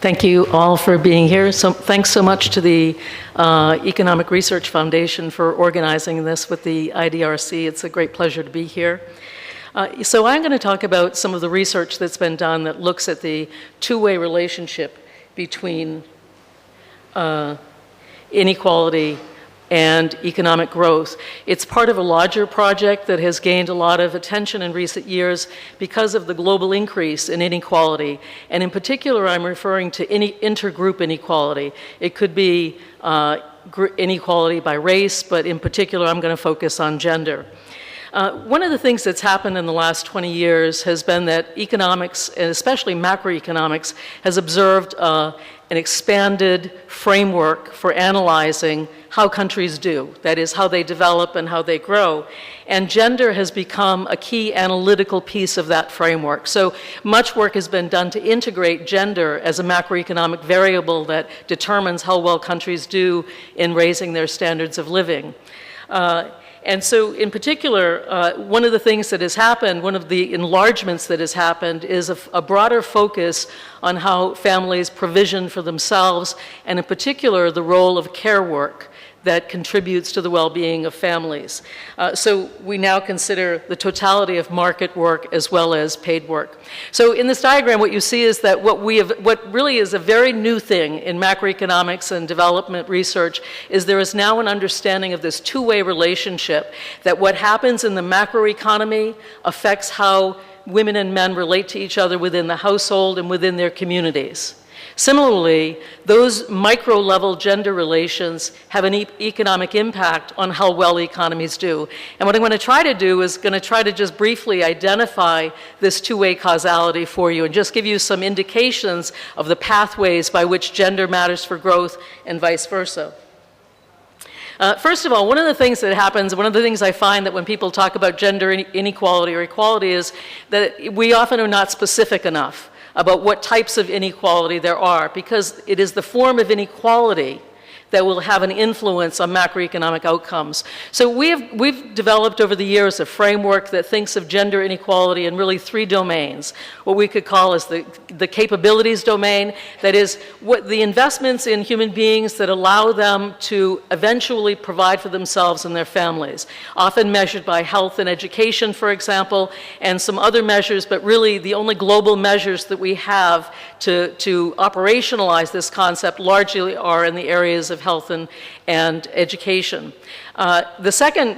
Thank you all for being here. So, thanks so much to the Economic Research Foundation for organizing this with the IDRC. It's a great pleasure to be here. So I'm going to talk about some of the research that's been done that looks at the two-way relationship between inequality and economic growth. It's part of a larger project that has gained a lot of attention in recent years because of the global increase in inequality. And in particular, I'm referring to intergroup inequality. It could be inequality by race, but in particular, I'm going to focus on gender. One of the things that's happened in the last 20 years has been that economics, and especially macroeconomics, has observed an expanded framework for analyzing how countries do, that is, how they develop and how they grow. And gender has become a key analytical piece of that framework. So much work has been done to integrate gender as a macroeconomic variable that determines how well countries do in raising their standards of living. And so in particular, one of the things that has happened, one of the enlargements that has happened is a broader focus on how families provision for themselves, and in particular, the role of care work that contributes to the well-being of families. So we now consider the totality of market work as well as paid work. So in this diagram, what you see is that what really is a very new thing in macroeconomics and development research is there is now an understanding of this two-way relationship, that what happens in the macroeconomy affects how women and men relate to each other within the household and within their communities. Similarly, those micro-level gender relations have an economic impact on how well economies do. And what I'm going to try to do is going to try to just briefly identify this two-way causality for you and just give you some indications of the pathways by which gender matters for growth and vice versa. First of all, one of the things that happens, one of the things I find that when people talk about gender inequality or equality is that we often are not specific enough about what types of inequality there are, because it is the form of inequality that will have an influence on macroeconomic outcomes. So we've developed over the years a framework that thinks of gender inequality in really three domains. What we could call as the capabilities domain, that is what the investments in human beings that allow them to eventually provide for themselves and their families, often measured by health and education, for example, and some other measures, but really the only global measures that we have to operationalize this concept largely are in the areas of health and education. The second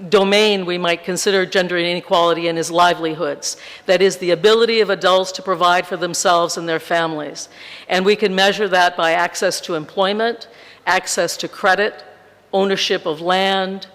domain we might consider gender inequality in is livelihoods. That is the ability of adults to provide for themselves and their families. And we can measure that by access to employment, access to credit, ownership of land,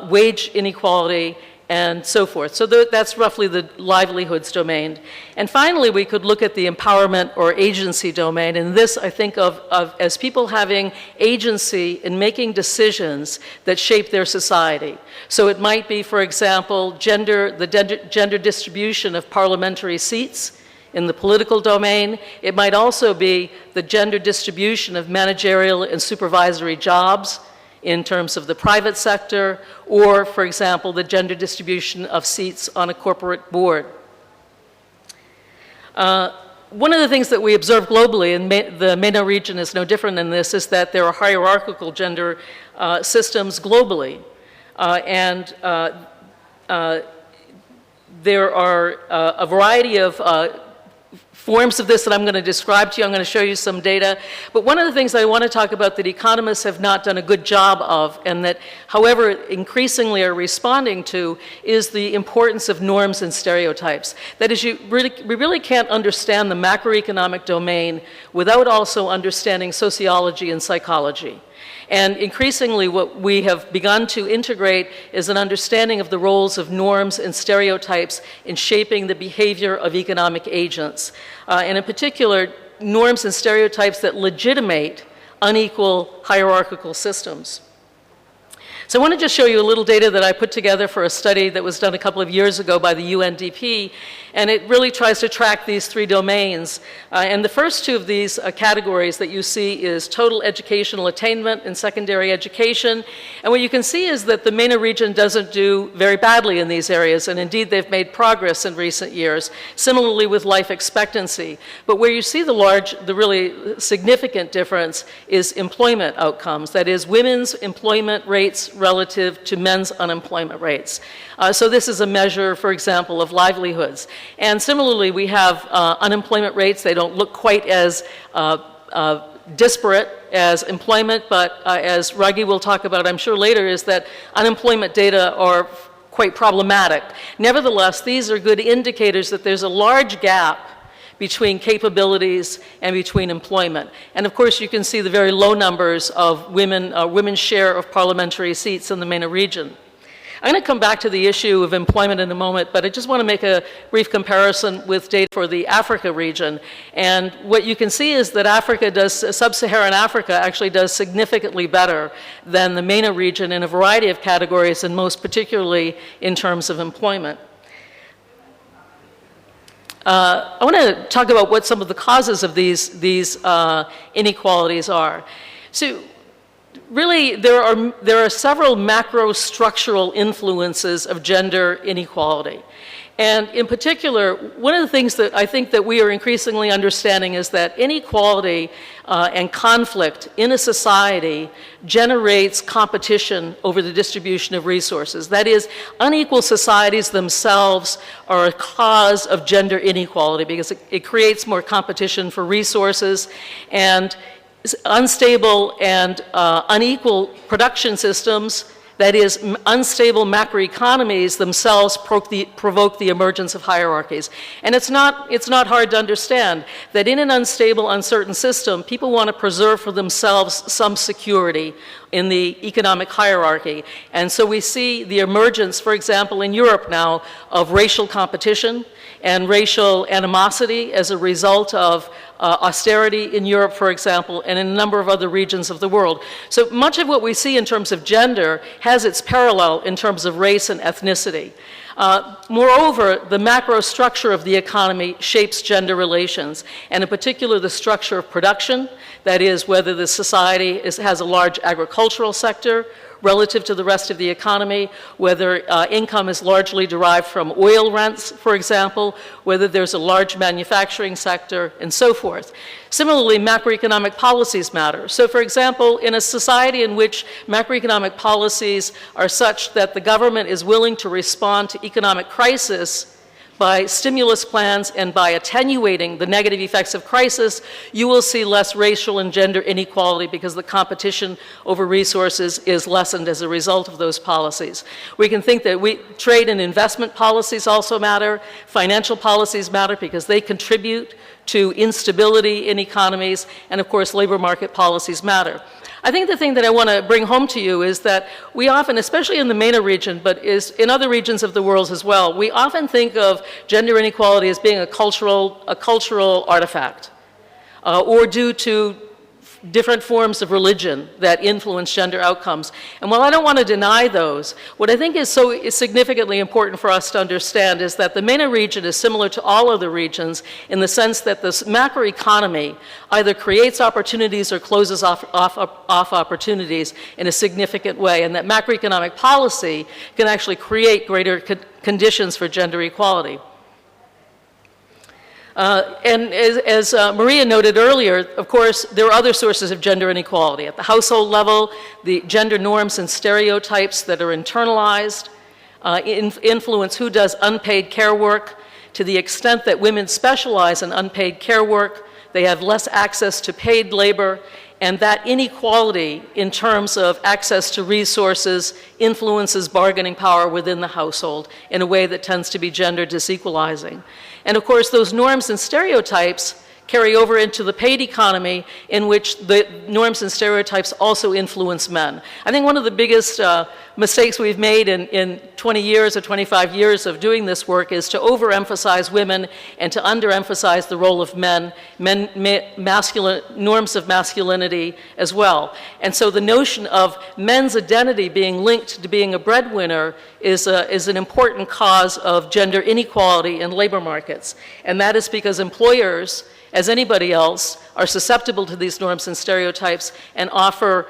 wage inequality, and so forth. So that's roughly the livelihoods domain. And finally, we could look at the empowerment or agency domain. And this I think of as people having agency in making decisions that shape their society. So it might be, for example, the gender distribution of parliamentary seats in the political domain. It might also be the gender distribution of managerial and supervisory jobs in terms of the private sector, or, for example, the gender distribution of seats on a corporate board. One of the things that we observe globally, and the MENA region is no different than this, is that there are hierarchical gender systems globally. There are a variety of forms of this that I'm going to describe to you. I'm going to show you some data. But one of the things I want to talk about that economists have not done a good job of, and that, however, increasingly are responding to, is the importance of norms and stereotypes. That is, we really can't understand the macroeconomic domain without also understanding sociology and psychology. And increasingly, what we have begun to integrate is an understanding of the roles of norms and stereotypes in shaping the behavior of economic agents. And in particular, norms and stereotypes that legitimate unequal hierarchical systems. So I want to just show you a little data that I put together for a study that was done a couple of years ago by the UNDP. And it really tries to track these three domains. And the first two of these categories that you see is total educational attainment and secondary education. And what you can see is that the MENA region doesn't do very badly in these areas, and indeed they've made progress in recent years, similarly with life expectancy. But where you see the really significant difference is employment outcomes, that is, women's employment rates relative to men's unemployment rates. So this is a measure, for example, of livelihoods. And similarly, we have unemployment rates. They don't look quite as disparate as employment, but as Raghi will talk about, I'm sure later, is that unemployment data are quite problematic. Nevertheless, these are good indicators that there's a large gap between capabilities and between employment. And of course, you can see the very low numbers of women's share of parliamentary seats in the MENA region. I'm going to come back to the issue of employment in a moment, but I just want to make a brief comparison with data for the Africa region. And what you can see is that sub-Saharan Africa actually does significantly better than the MENA region in a variety of categories, and most particularly in terms of employment. I want to talk about what some of the causes of these inequalities are. So, really, there are several macro structural influences of gender inequality. And in particular, one of the things that I think that we are increasingly understanding is that inequality and conflict in a society generates competition over the distribution of resources. That is, unequal societies themselves are a cause of gender inequality because it creates more competition for resources, and unstable and unequal production systems, that is, unstable macroeconomies themselves provoke the emergence of hierarchies. And it's not hard to understand that in an unstable, uncertain system, people want to preserve for themselves some security in the economic hierarchy. And so we see the emergence, for example, in Europe now, of racial competition and racial animosity as a result of austerity in Europe, for example, and in a number of other regions of the world. So much of what we see in terms of gender has its parallel in terms of race and ethnicity. Moreover, the macro structure of the economy shapes gender relations, and in particular the structure of production, that is, whether the society has a large agricultural sector relative to the rest of the economy, whether income is largely derived from oil rents, for example, whether there's a large manufacturing sector, and so forth. Similarly, macroeconomic policies matter. So, for example, in a society in which macroeconomic policies are such that the government is willing to respond to economic crisis by stimulus plans and by attenuating the negative effects of crisis, you will see less racial and gender inequality because the competition over resources is lessened as a result of those policies. We can think that trade and investment policies also matter. Financial policies matter because they contribute to instability in economies, and of course labor market policies matter. I think the thing that I want to bring home to you is that we often, especially in the MENA region, but in other regions of the world as well, we often think of gender inequality as being a cultural artifact or due to different forms of religion that influence gender outcomes. And while I don't want to deny those, what I think is significantly important for us to understand is that the MENA region is similar to all other regions in the sense that this macroeconomy either creates opportunities or closes off opportunities in a significant way, and that macroeconomic policy can actually create greater conditions for gender equality. And as Maria noted earlier, of course, there are other sources of gender inequality. At the household level, the gender norms and stereotypes that are internalized influence who does unpaid care work. To the extent that women specialize in unpaid care work, they have less access to paid labor, and that inequality in terms of access to resources influences bargaining power within the household in a way that tends to be gender disequalizing. And of course, those norms and stereotypes carry over into the paid economy, in which the norms and stereotypes also influence men. I think one of the biggest mistakes we've made in 20 years or 25 years of doing this work is to overemphasize women and to underemphasize the role of men, norms of masculinity as well. And so the notion of men's identity being linked to being a breadwinner is an important cause of gender inequality in labor markets. And that is because employers, as anybody else, are susceptible to these norms and stereotypes and offer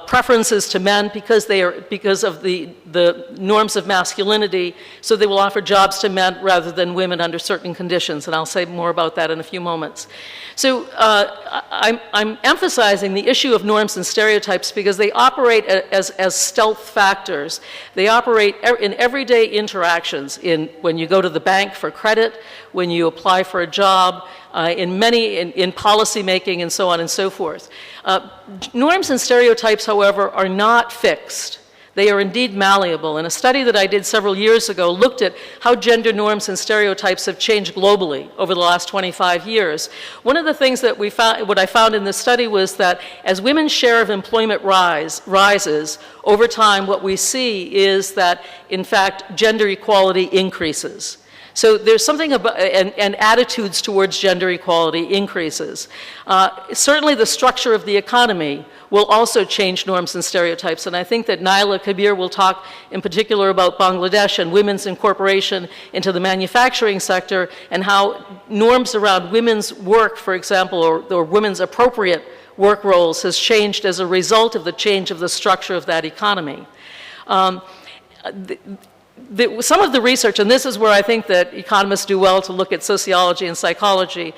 preferences to men because of the norms of masculinity, so they will offer jobs to men rather than women under certain conditions, and I'll say more about that in a few moments. So I'm emphasizing the issue of norms and stereotypes because they operate as stealth factors. They operate in everyday interactions, when you go to the bank for credit, when you apply for a job, in policy making and so on and so forth. Norms and stereotypes, however, are not fixed. They are indeed malleable. And a study that I did several years ago looked at how gender norms and stereotypes have changed globally over the last 25 years. One of the things that what I found in this study was that as women's share of employment rises, over time what we see is that, in fact, gender equality increases. So there's something about, and attitudes towards gender equality increases. Certainly the structure of the economy will also change norms and stereotypes, and I think that Naila Kabir will talk in particular about Bangladesh and women's incorporation into the manufacturing sector and how norms around women's work, for example, or women's appropriate work roles has changed as a result of the change of the structure of that economy. Some of the research, and this is where I think that economists do well to look at sociology and psychology,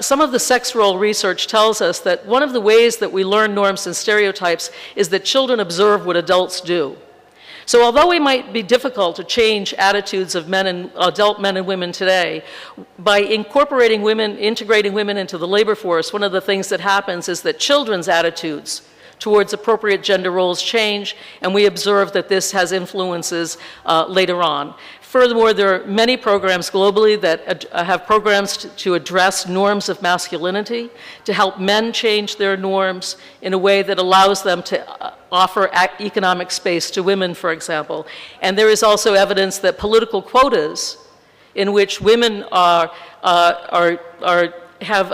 some of the sex role research tells us that one of the ways that we learn norms and stereotypes is that children observe what adults do. So although it might be difficult to change attitudes of adult men and women today, by integrating women into the labor force, one of the things that happens is that children's attitudes towards appropriate gender roles change, and we observe that this has influences later on. Furthermore, there are many programs globally that have programs to address norms of masculinity, to help men change their norms in a way that allows them to offer economic space to women, for example. And there is also evidence that political quotas in which women have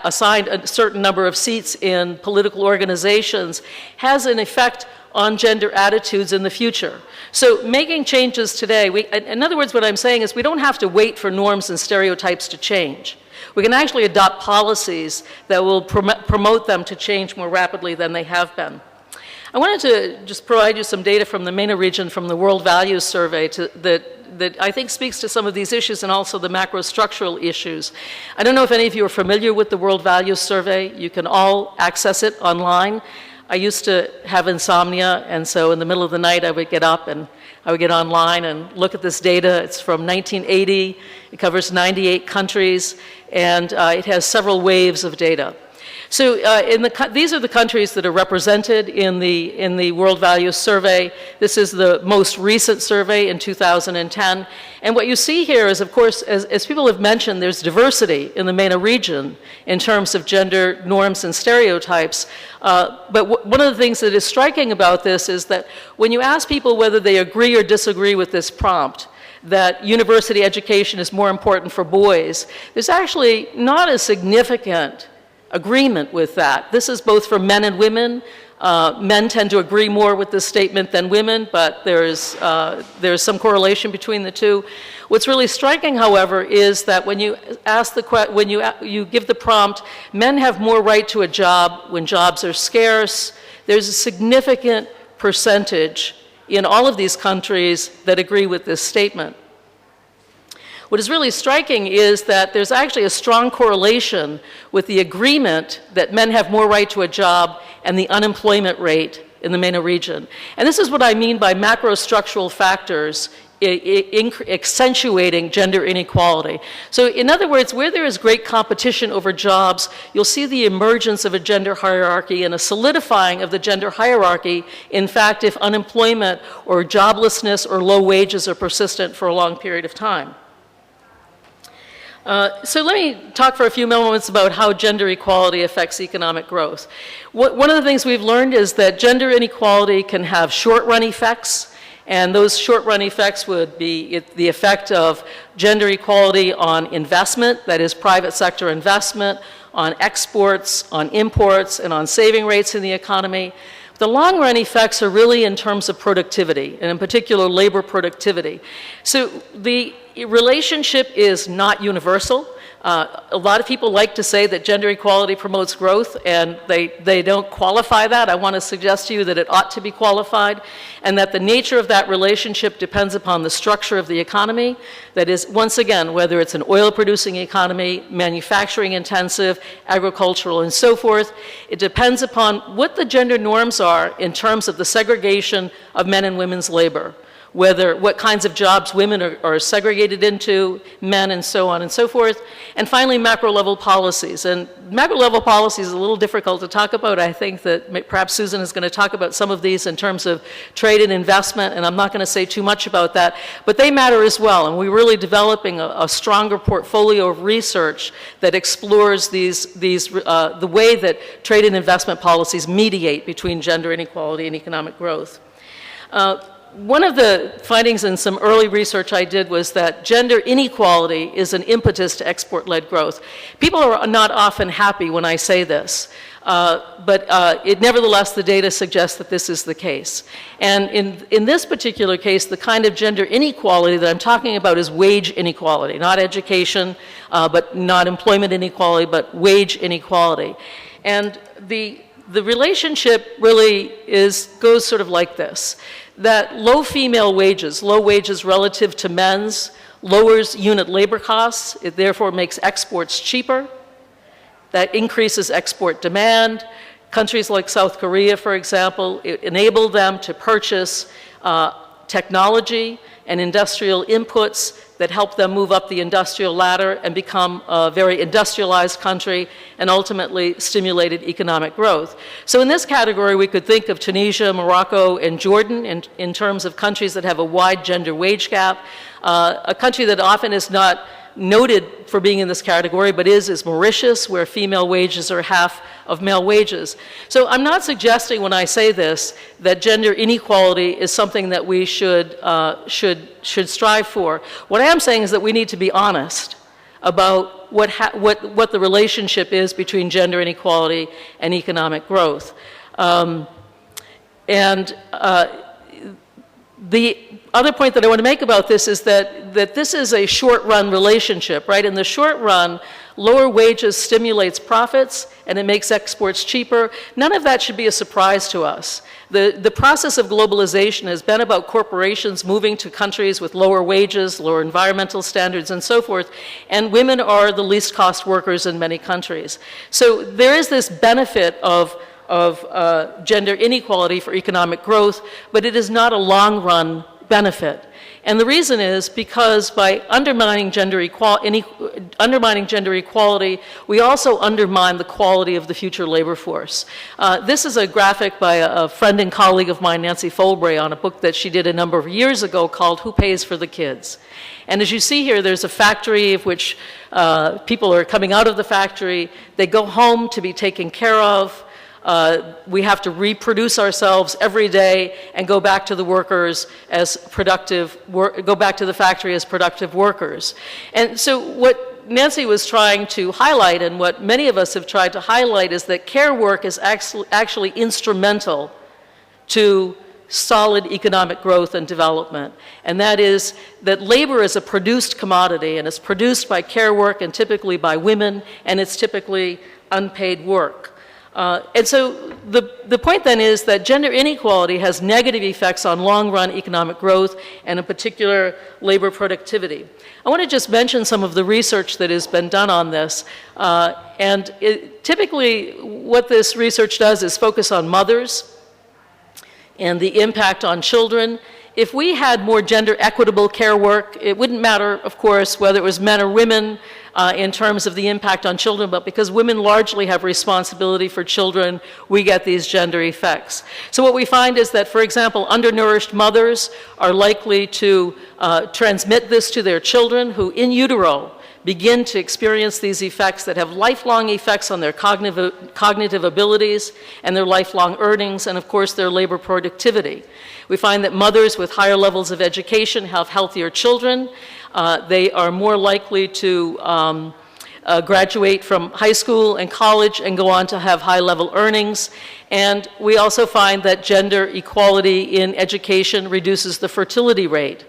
assigned a certain number of seats in political organizations has an effect on gender attitudes in the future. So making changes today, in other words, what I'm saying is we don't have to wait for norms and stereotypes to change. We can actually adopt policies that will promote them to change more rapidly than they have been. I wanted to just provide you some data from the MENA region from the World Values Survey that I think speaks to some of these issues and also the macro-structural issues. I don't know if any of you are familiar with the World Values Survey. You can all access it online. I used to have insomnia, and so in the middle of the night I would get up and I would get online and look at this data. It's from 1980. It covers 98 countries, and it has several waves of data. So these are the countries that are represented in the World Values Survey. This is the most recent survey in 2010. And what you see here is, of course, as people have mentioned, there's diversity in the MENA region in terms of gender norms and stereotypes. But one of the things that is striking about this is that when you ask people whether they agree or disagree with this prompt, that university education is more important for boys, there's actually not a significant agreement with that. This is both for men and women. Men tend to agree more with this statement than women, but there's some correlation between the two. What's really striking, however, is that when you ask you give the prompt, men have more right to a job when jobs are scarce, there's a significant percentage in all of these countries that agree with this statement. What is really striking is that there's actually a strong correlation with the agreement that men have more right to a job and the unemployment rate in the MENA region. And this is what I mean by macro-structural factors accentuating gender inequality. So in other words, where there is great competition over jobs, you'll see the emergence of a gender hierarchy and a solidifying of the gender hierarchy, in fact, if unemployment or joblessness or low wages are persistent for a long period of time. So let me talk for a few moments about how gender equality affects economic growth. One of the things we've learned is that gender inequality can have short-run effects, And those short-run effects would be the effect of gender equality on investment, that is private sector investment, on exports, on imports, and on saving rates in the economy. The long-run effects are really in terms of productivity, and in particular labor productivity. So the relationship is not universal. A lot of people like to say that gender equality promotes growth, and they don't qualify that. I want to suggest to you that it ought to be qualified, and that the nature of that relationship depends upon the structure of the economy. That is, once again, whether it's an oil-producing economy, manufacturing-intensive, agricultural, and so forth. It depends upon what the gender norms are in terms of the segregation of men and women's labor. What kinds of jobs women are segregated into, men, and so on and so forth. And finally, macro-level policies. And macro-level policies is a little difficult to talk about. I think that perhaps Susan is going to talk about some of these in terms of trade and investment, and I'm not going to say too much about that. But they matter as well, and we're really developing a stronger portfolio of research that explores the way that trade and investment policies mediate between gender inequality and economic growth. One of the findings in some early research I did was that gender inequality is an impetus to export-led growth. People are not often happy when I say this, but nevertheless, the data suggests that this is the case. And in this particular case, the kind of gender inequality that I'm talking about is wage inequality, not education, but not employment inequality, but wage inequality. And the relationship really goes sort of like this, that low wages relative to men's, lowers unit labor costs. It therefore makes exports cheaper. That increases export demand. Countries like South Korea, for example, enable them to purchase technology and industrial inputs that help them move up the industrial ladder and become a very industrialized country and ultimately stimulated economic growth. So in this category, we could think of Tunisia, Morocco, and Jordan in terms of countries that have a wide gender wage gap. A country that often is not noted for being in this category, but is Mauritius, where female wages are half of male wages. So I'm not suggesting when I say this that gender inequality is something that we should strive for. What I am saying is that we need to be honest about what the relationship is between gender inequality and economic growth. The other point that I want to make about this is that this is a short-run relationship, right? In the short run, lower wages stimulates profits and it makes exports cheaper. None of that should be a surprise to us. The process of globalization has been about corporations moving to countries with lower wages, lower environmental standards, and so forth, and women are the least cost workers in many countries. So there is this benefit of gender inequality for economic growth, but it is not a long-run benefit. And the reason is because by undermining gender equality, we also undermine the quality of the future labor force. This is a graphic by a friend and colleague of mine, Nancy Folbray, on a book that she did a number of years ago called Who Pays for the Kids? And as you see here, there's a factory of which people are coming out of the factory. They go home to be taken care of. We have to reproduce ourselves every day and go back to the workers as go back to the factory as productive workers. And so what Nancy was trying to highlight, and what many of us have tried to highlight, is that care work is actually instrumental to solid economic growth and development. And that is that labor is a produced commodity, and it's produced by care work and typically by women, and it's typically unpaid work. And so the point then is that gender inequality has negative effects on long-run economic growth and in particular labor productivity. I want to just mention some of the research that has been done on this. Typically what this research does is focus on mothers and the impact on children. If we had more gender equitable care work, it wouldn't matter, of course, whether it was men or women in terms of the impact on children, but because women largely have responsibility for children, we get these gender effects. So what we find is that, for example, undernourished mothers are likely to transmit this to their children who in utero begin to experience these effects that have lifelong effects on their cognitive abilities and their lifelong earnings, and of course their labor productivity. We find that mothers with higher levels of education have healthier children. They are more likely to graduate from high school and college and go on to have high-level earnings. And we also find that gender equality in education reduces the fertility rate.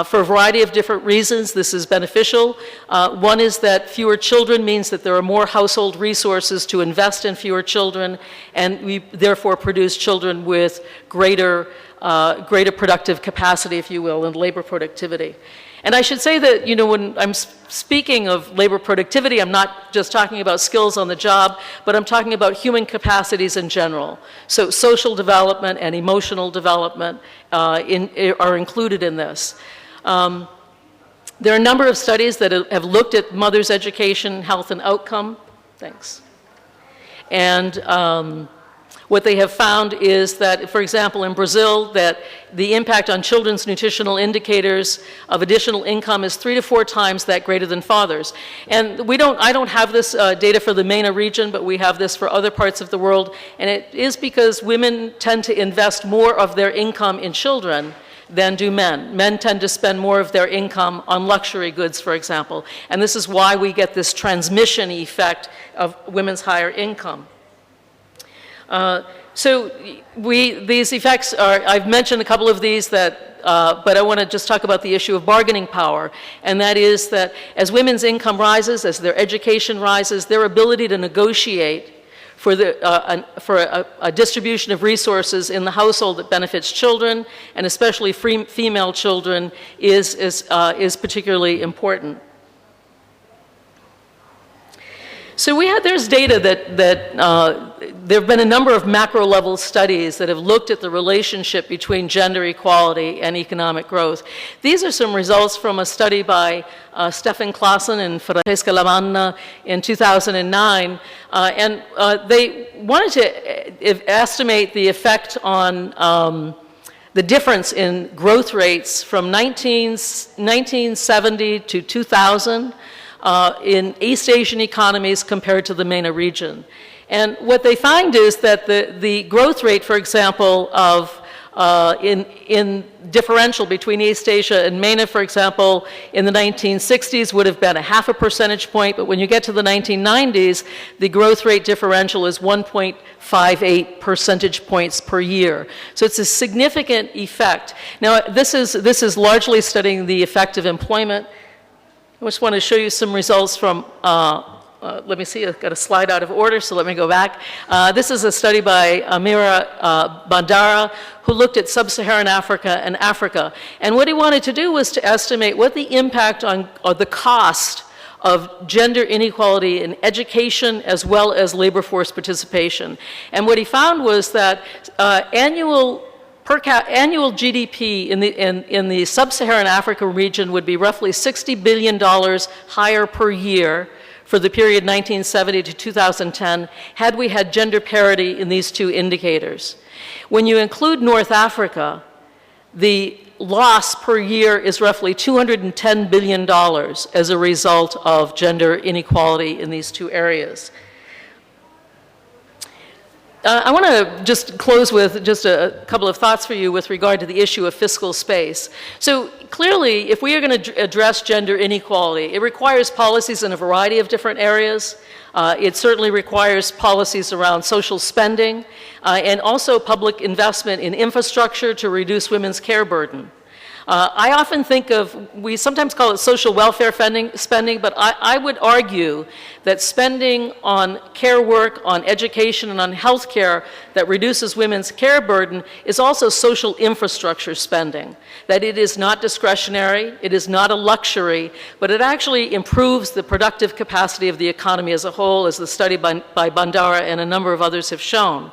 For a variety of different reasons, this is beneficial. One is that fewer children means that there are more household resources to invest in fewer children, and we therefore produce children with greater productive capacity, if you will, and labor productivity. And I should say that, you know, when I'm speaking of labor productivity, I'm not just talking about skills on the job, but I'm talking about human capacities in general. So social development and emotional development are included in this. There are a number of studies that have looked at mothers' education, health, and outcome. Thanks. And what they have found is that, for example, in Brazil, that the impact on children's nutritional indicators of additional income is 3 to 4 times that greater than fathers. And I don't have this data for the MENA region, but we have this for other parts of the world. And it is because women tend to invest more of their income in children than do men. Men tend to spend more of their income on luxury goods, for example. And this is why we get this transmission effect of women's higher income. So these effects are, I've mentioned a couple of these that, but I want to just talk about the issue of bargaining power. And that is that as women's income rises, as their education rises, their ability to negotiate for a distribution of resources in the household that benefits children, and especially female children, is particularly important. So there's data that there have been a number of macro-level studies that have looked at the relationship between gender equality and economic growth. These are some results from a study by Stefan Claassen and Francesca Lamanna in 2009. And they wanted to estimate the effect on the difference in growth rates from 1970 to 2000 in East Asian economies compared to the MENA region. And what they find is that the growth rate, for example, of in differential between East Asia and MENA, for example, in the 1960s would have been 0.5 percentage point, but when you get to the 1990s, the growth rate differential is 1.58 percentage points per year. So it's a significant effect. Now, this is largely studying the effect of employment. I just want to show you some results from, let me see, I've got a slide out of order, so let me go back. This is a study by Amira Bandara, who looked at sub-Saharan Africa and Africa. And what he wanted to do was to estimate what the impact on the cost of gender inequality in education as well as labor force participation. And what he found was that annual GDP in the sub-Saharan Africa region would be roughly $60 billion higher per year for the period 1970 to 2010 had we had gender parity in these two indicators. When you include North Africa, the loss per year is roughly $210 billion as a result of gender inequality in these two areas. I want to just close with just a couple of thoughts for you with regard to the issue of fiscal space. So clearly, if we are going to address gender inequality, it requires policies in a variety of different areas. It certainly requires policies around social spending and also public investment in infrastructure to reduce women's care burden. I often think of, we sometimes call it social welfare spending, but I would argue that spending on care work, on education, and on health care that reduces women's care burden is also social infrastructure spending. That it is not discretionary, it is not a luxury, but it actually improves the productive capacity of the economy as a whole, as the study by Bandara and a number of others have shown.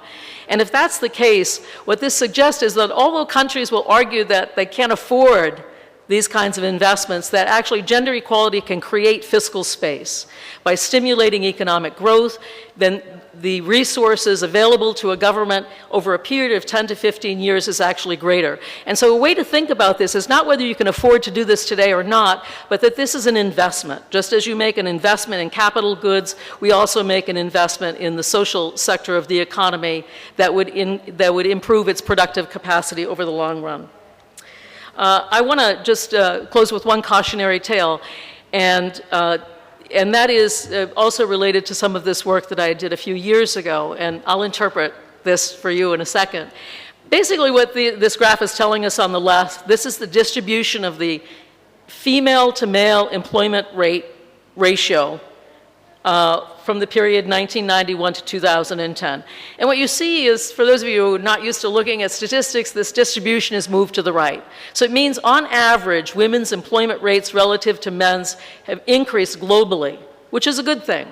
And if that's the case, what this suggests is that although countries will argue that they can't afford these kinds of investments, that actually gender equality can create fiscal space. By stimulating economic growth, then the resources available to a government over a period of 10 to 15 years is actually greater. And so a way to think about this is not whether you can afford to do this today or not, but that this is an investment. Just as you make an investment in capital goods, we also make an investment in the social sector of the economy that would improve its productive capacity over the long run. I want to just close with one cautionary tale, and that is also related to some of this work that I did a few years ago, and I'll interpret this for you in a second. Basically what this graph is telling us on the left, this is the distribution of the female to male employment rate ratio from the period 1991 to 2010. And what you see is, for those of you who are not used to looking at statistics, this distribution has moved to the right. So it means, on average, women's employment rates relative to men's have increased globally, which is a good thing,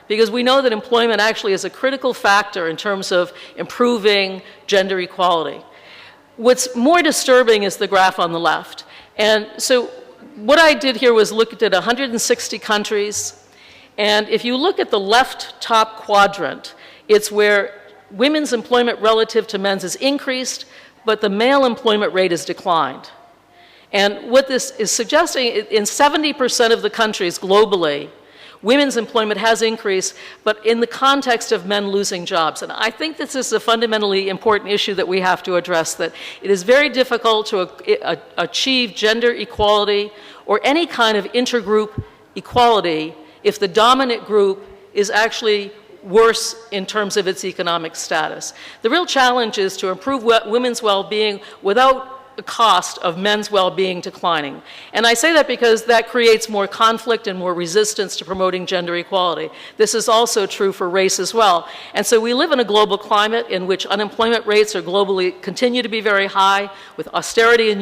because we know that employment actually is a critical factor in terms of improving gender equality. What's more disturbing is the graph on the left. And so what I did here was looked at 160 countries. And if you look at the left top quadrant, it's where women's employment relative to men's has increased, but the male employment rate has declined. And what this is suggesting, in 70% of the countries globally, women's employment has increased, but in the context of men losing jobs. And I think this is a fundamentally important issue that we have to address, that it is very difficult to achieve gender equality or any kind of intergroup equality if the dominant group is actually worse in terms of its economic status. The real challenge is to improve women's well-being without the cost of men's well-being declining. And I say that because that creates more conflict and more resistance to promoting gender equality. This is also true for race as well. And so we live in a global climate in which unemployment rates are globally continue to be very high, with austerity in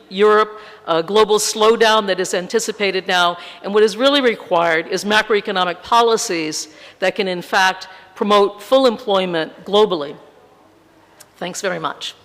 Europe, a global slowdown that is anticipated now. And what is really required is macroeconomic policies that can, in fact, promote full employment globally. Thanks very much.